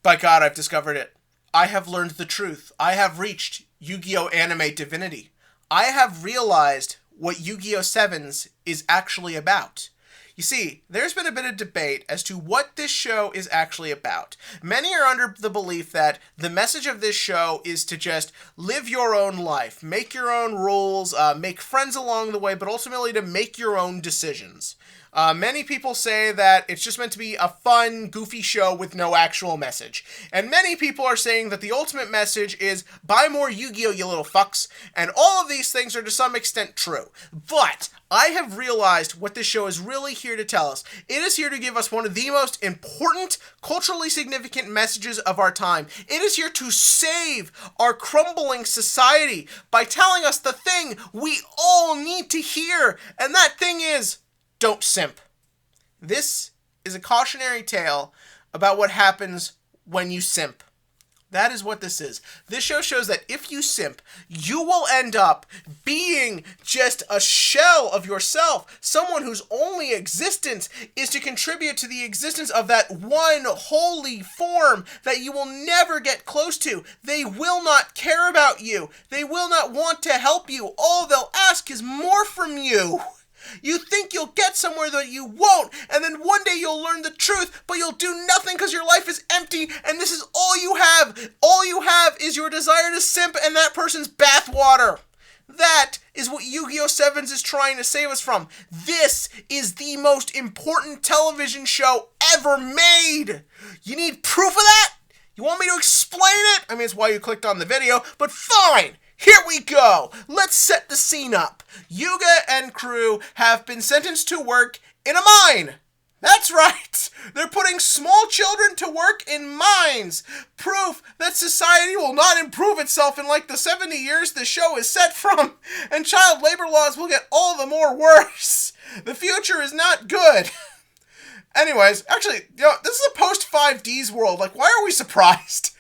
By God, I've discovered it. I have learned the truth. I have reached Yu-Gi-Oh! Anime divinity. I have realized what Yugioh Sevens is actually about. You see, there's been a bit of debate as to what this show is actually about. Many are under the belief that the message of this show is to just live your own life, make your own rules, make friends along the way, but ultimately to make your own decisions. Many people say that it's just meant to be a fun, goofy show with no actual message. And many people are saying that the ultimate message is, buy more Yu-Gi-Oh, you little fucks. And all of these things are to some extent true. But I have realized what this show is really here to tell us. It is here to give us one of the most important, culturally significant messages of our time. It is here to save our crumbling society by telling us the thing we all need to hear. And that thing is, don't simp. This is a cautionary tale about what happens when you simp. That is what this is. This show shows that if you simp, you will end up being just a shell of yourself. Someone whose only existence is to contribute to the existence of that one holy form that you will never get close to. They will not care about you. They will not want to help you. All they'll ask is more from you. You think you'll get somewhere that you won't, and then one day you'll learn the truth, but you'll do nothing because your life is empty, and this is all you have. All you have is your desire to simp and that person's bathwater. That is what Yugioh Sevens is trying to save us from. This is the most important television show ever made. You need proof of that? You want me to explain it? I mean, it's why you clicked on the video, but fine. Here we go! Let's set the scene up. Yugioh and crew have been sentenced to work in a mine. That's right! They're putting small children to work in mines. Proof that society will not improve itself in like the 70 years the show is set from, and child labor laws will get all the more worse. The future is not good. Anyways, actually, this is a post-5Ds world. Like, why are we surprised?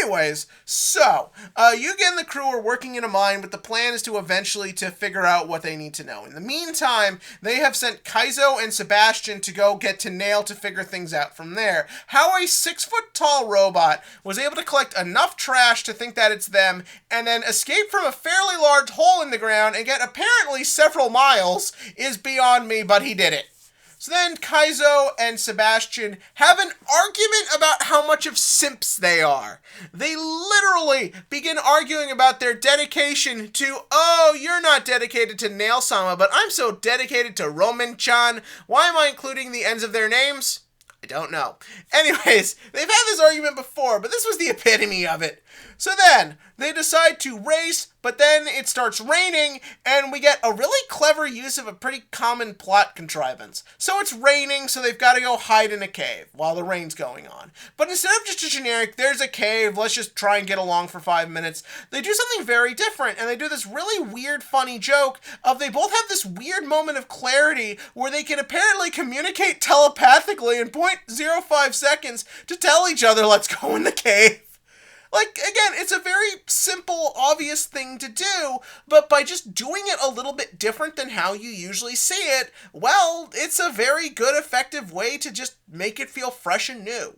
Anyways, so, Yugioh and the crew are working in a mine, but the plan is to eventually figure out what they need to know. In the meantime, they have sent Kaizo and Sebastian to go get to Nail to figure things out from there. How a 6-foot-tall robot was able to collect enough trash to think that it's them, and then escape from a fairly large hole in the ground and get apparently several miles is beyond me, but he did it. So then Kaizo and Sebastian have an argument about how much of simps they are. They literally begin arguing about their dedication to, oh, you're not dedicated to Nail-sama, but I'm so dedicated to Roman-chan. Why am I including the ends of their names? I don't know. Anyways, they've had this argument before, but this was the epitome of it. So then, they decide to race, but then it starts raining, and we get a really clever use of a pretty common plot contrivance. So it's raining, so they've got to go hide in a cave while the rain's going on. But instead of just a generic, there's a cave, let's just try and get along for 5 minutes, they do something very different, and they do this really weird, funny joke of they both have this weird moment of clarity where they can apparently communicate telepathically in 0.05 seconds to tell each other, let's go in the cave. Like, again, it's a very simple, obvious thing to do, but by just doing it a little bit different than how you usually see it, well, it's a very good, effective way to just make it feel fresh and new.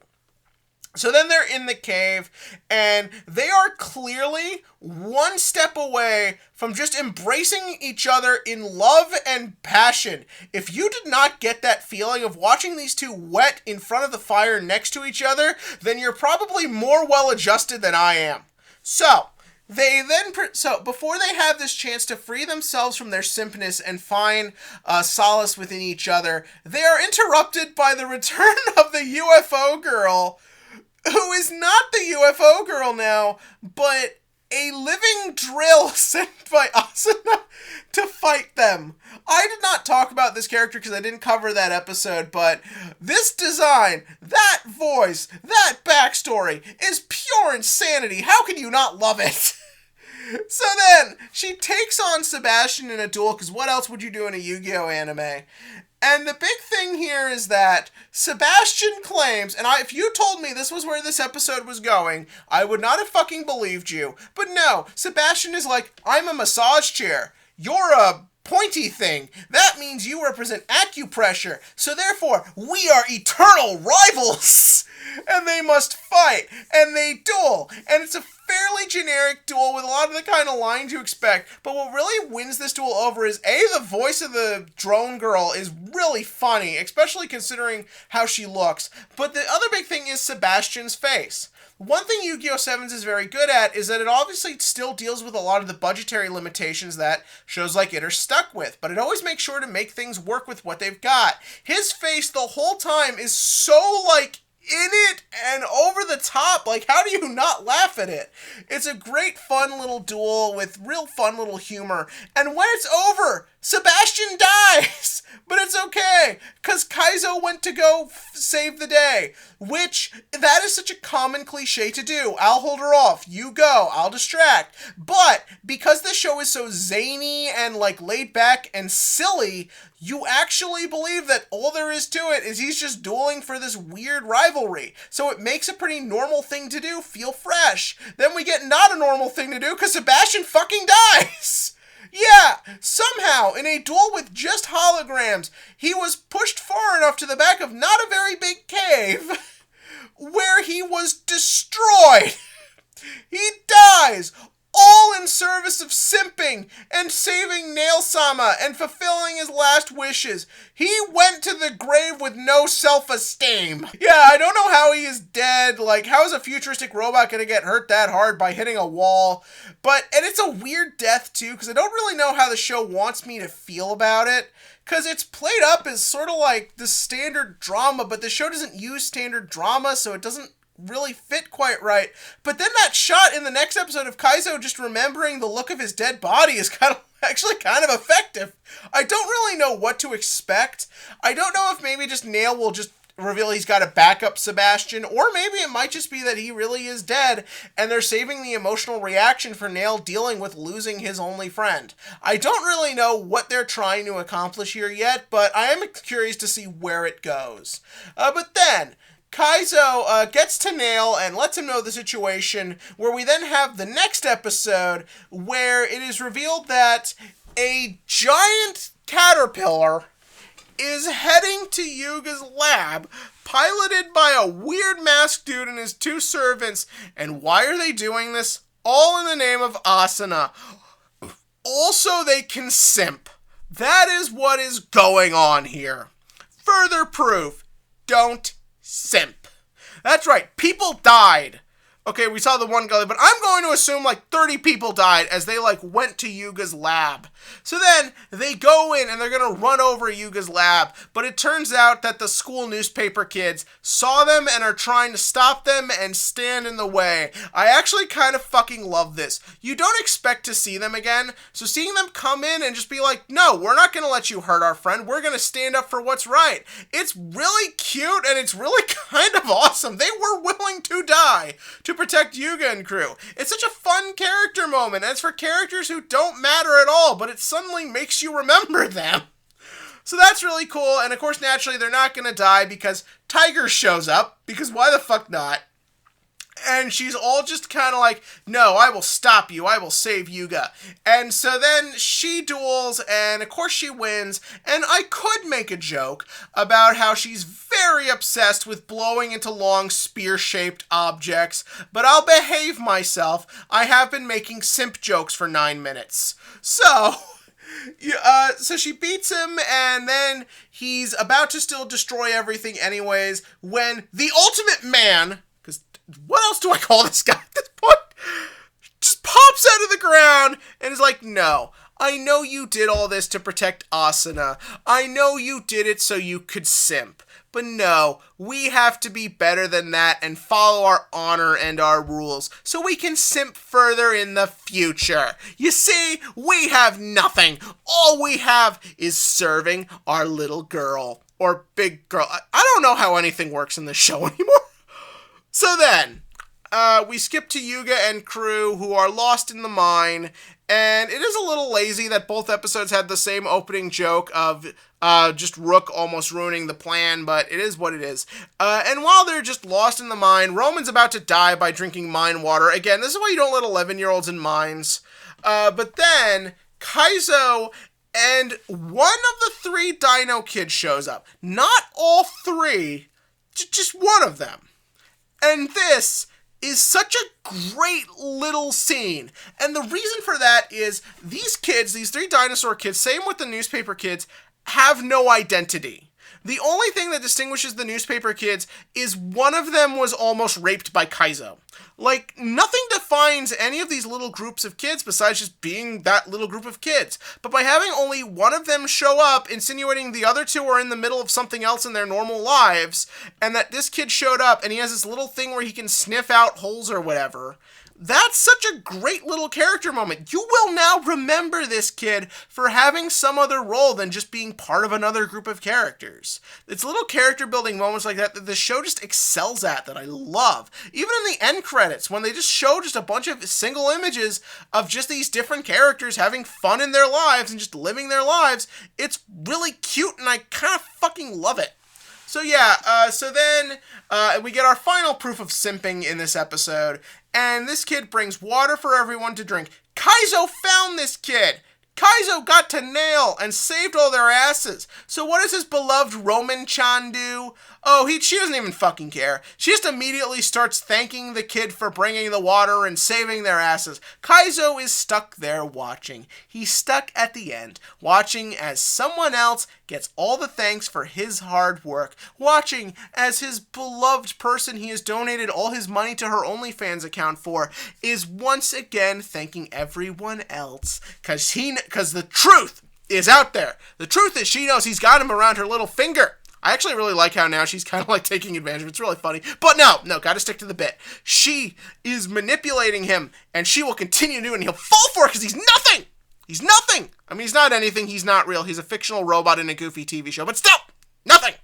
So then they're in the cave, and they are clearly one step away from just embracing each other in love and passion. If you did not get that feeling of watching these two wet in front of the fire next to each other, then you're probably more well-adjusted than I am. So before they have this chance to free themselves from their simpness and find solace within each other, they are interrupted by the return of the UFO girl, who is not the UFO girl now, but a living drill sent by Asuna to fight them. I did not talk about this character because I didn't cover that episode, but this design, that voice, that backstory is pure insanity. How can you not love it? So then, she takes on Sebastian in a duel, because what else would you do in a Yu-Gi-Oh anime? And the big thing here is that Sebastian claims, and if you told me this was where this episode was going, I would not have fucking believed you. But no, Sebastian is like, I'm a massage chair. You're a pointy thing. That means you represent acupressure. So therefore, we are eternal rivals. And they must fight. And they duel. And it's a fairly generic duel with a lot of the kind of lines you expect. But what really wins this duel over is, A, the voice of the drone girl is really funny, especially considering how she looks. But the other big thing is Sebastian's face. One thing Yugioh Sevens is very good at is that it obviously still deals with a lot of the budgetary limitations that shows like it are stuck with, but it always makes sure to make things work with what they've got. His face the whole time is so like in it and over the top. Like, how do you not laugh at it? It's a great fun little duel with real fun little humor. And when it's over, Sebastian dies, but it's okay, because Kaizo went to go save the day, which, that is such a common cliche to do. I'll hold her off, you go, I'll distract. But, because the show is so zany and, like, laid back and silly, you actually believe that all there is to it is he's just dueling for this weird rivalry. So it makes a pretty normal thing to do feel fresh. Then we get not a normal thing to do, because Sebastian fucking dies! Yeah, somehow, in a duel with just holograms, he was pushed far enough to the back of not a very big cave, where he was destroyed. He dies, all in service of simping and saving Nail-sama and fulfilling his last wishes. He went to the grave with no self-esteem. Yeah, I don't know how he is dead. Like, how is a futuristic robot gonna get hurt that hard by hitting a wall? And it's a weird death, too, because I don't really know how the show wants me to feel about it. Because it's played up as sort of like the standard drama, but the show doesn't use standard drama, so it doesn't really fit quite right. But then that shot in the next episode of Kaizo just remembering the look of his dead body is actually kind of effective. I don't really know what to expect. I don't know if maybe just Nail will just reveal he's got a backup Sebastian, or maybe it might just be that he really is dead and they're saving the emotional reaction for Nail dealing with losing his only friend. I don't really know what they're trying to accomplish here yet, but I am curious to see where it goes. But then Kaizo gets to Nail and lets him know the situation, where we then have the next episode where it is revealed that a giant caterpillar is heading to Yuga's lab, piloted by a weird masked dude and his two servants. And why are they doing this? All in the name of Asuna. Also, they can simp. That is what is going on here. Further proof, don't simp. That's right, people died. Okay, we saw the one guy, but I'm going to assume like 30 people died as they like went to Yuga's lab. So then they go in and they're going to run over Yuga's lab, but it turns out that the school newspaper kids saw them and are trying to stop them and stand in the way. I actually kind of fucking love this. You don't expect to see them again, so seeing them come in and just be like, no, we're not going to let you hurt our friend. We're going to stand up for what's right. It's really cute and it's really kind of awesome. They were willing to die to protect Yuga and crew. It's such a fun character moment, and it's for characters who don't matter at all, but it suddenly makes you remember them. So that's really cool, and of course, naturally, they're not gonna die because Tiger shows up, because why the fuck not? And she's all just kind of like, no, I will stop you. I will save Yuga. And so then she duels, and of course she wins. And I could make a joke about how she's very obsessed with blowing into long spear-shaped objects, but I'll behave myself. I have been making simp jokes for 9 minutes. So she beats him, and then he's about to still destroy everything anyways, when the ultimate man, what else do I call this guy at this point, just pops out of the ground and is like, no, I know you did all this to protect Asuna. I know you did it so you could simp. But no, we have to be better than that and follow our honor and our rules so we can simp further in the future. You see, we have nothing. All we have is serving our little girl. Or big girl. I don't know how anything works in this show anymore. So then, we skip to Yuga and crew, who are lost in the mine, and it is a little lazy that both episodes had the same opening joke of just Rook almost ruining the plan, but it is what it is. And while they're just lost in the mine, Roman's about to die by drinking mine water. Again, this is why you don't let 11-year-olds in mines. But then Kaizo And one of the three Dino Kids shows up. Not all three, just one of them. And this is such a great little scene. And the reason for that is these kids, these three dinosaur kids, same with the newspaper kids, have no identity. The only thing that distinguishes the newspaper kids is one of them was almost raped by Kaizo. Like, nothing defines any of these little groups of kids besides just being that little group of kids. But by having only one of them show up, insinuating the other two are in the middle of something else in their normal lives, and that this kid showed up and he has this little thing where he can sniff out holes or whatever, that's such a great little character moment. You will now remember this kid for having some other role than just being part of another group of characters. It's little character building moments like that the show just excels at that I love. Even in the end credits, when they just show just a bunch of single images of just these different characters having fun in their lives and just living their lives, it's really cute and I kind of fucking love it. So yeah, so then we get our final proof of simping in this episode, and this kid brings water for everyone to drink. Kaizo found this kid! Kaizo got to Nail and saved all their asses. So what does his beloved Roman-chan do? Oh, she doesn't even fucking care. She just immediately starts thanking the kid for bringing the water and saving their asses. Kaizo is stuck there watching. He's stuck at the end, watching as someone else gets all the thanks for his hard work, watching as his beloved person he has donated all his money to her OnlyFans account for is once again thanking everyone else, because the truth is out there. The truth is she knows he's got him around her little finger. I actually really like how now she's kind of like taking advantage of it. It's really funny. But no, gotta stick to the bit. She is manipulating him, and she will continue to do it, and he'll fall for it because he's nothing! He's nothing! I mean, he's not anything, he's not real. He's a fictional robot in a goofy TV show, but still, nothing!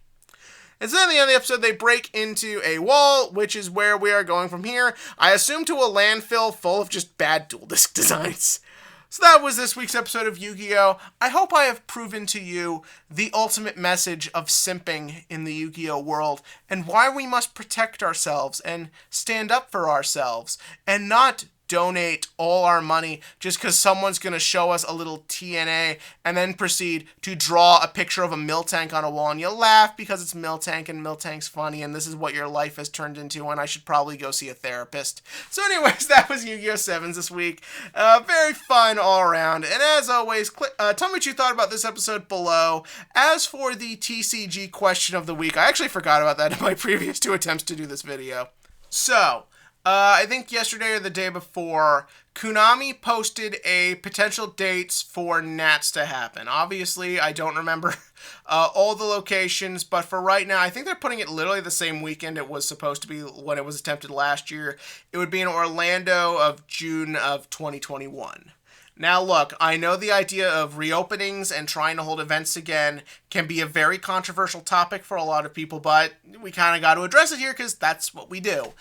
And so at the end of the episode, they break into a wall, which is where we are going from here. I assume to a landfill full of just bad dual disc designs. So that was this week's episode of Yu-Gi-Oh! I hope I have proven to you the ultimate message of simping in the Yu-Gi-Oh! World and why we must protect ourselves and stand up for ourselves and not donate all our money just because someone's going to show us a little TNA and then proceed to draw a picture of a Miltank on a wall, and you laugh because it's Miltank and Miltank's funny and this is what your life has turned into and I should probably go see a therapist. So anyways, that was Yu-Gi-Oh! Sevens this week. Very fun all around, and as always, tell me what you thought about this episode below. As for the TCG question of the week, I actually forgot about that in my previous 2 attempts to do this video. So, I think yesterday or the day before, Konami posted a potential dates for Nats to happen. Obviously, I don't remember all the locations, but for right now, I think they're putting it literally the same weekend it was supposed to be when it was attempted last year. It would be in Orlando of June of 2021. Now look, I know the idea of reopenings and trying to hold events again can be a very controversial topic for a lot of people, but we kind of got to address it here because that's what we do.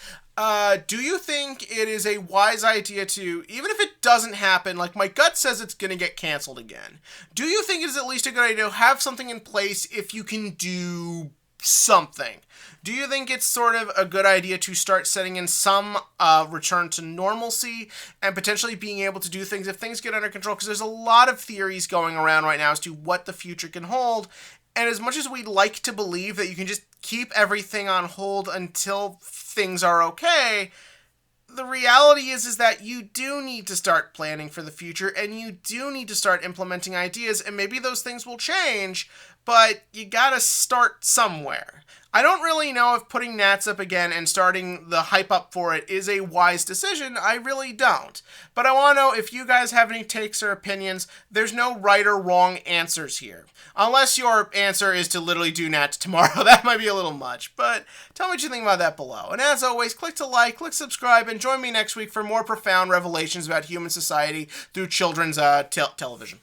Do you think it is a wise idea to, even if it doesn't happen, like my gut says it's going to get canceled again, do you think it is at least a good idea to have something in place if you can do something? Do you think it's sort of a good idea to start setting in some return to normalcy and potentially being able to do things if things get under control? Because there's a lot of theories going around right now as to what the future can hold. And as much as we'd like to believe that you can just keep everything on hold until things are okay, the reality is that you do need to start planning for the future and you do need to start implementing ideas, and maybe those things will change, but you gotta start somewhere. I don't really know if putting Nats up again and starting the hype up for it is a wise decision. I really don't. But I want to know if you guys have any takes or opinions. There's no right or wrong answers here. Unless your answer is to literally do Nats tomorrow. That might be a little much. But tell me what you think about that below. And as always, click to like, click subscribe, and join me next week for more profound revelations about human society through children's television.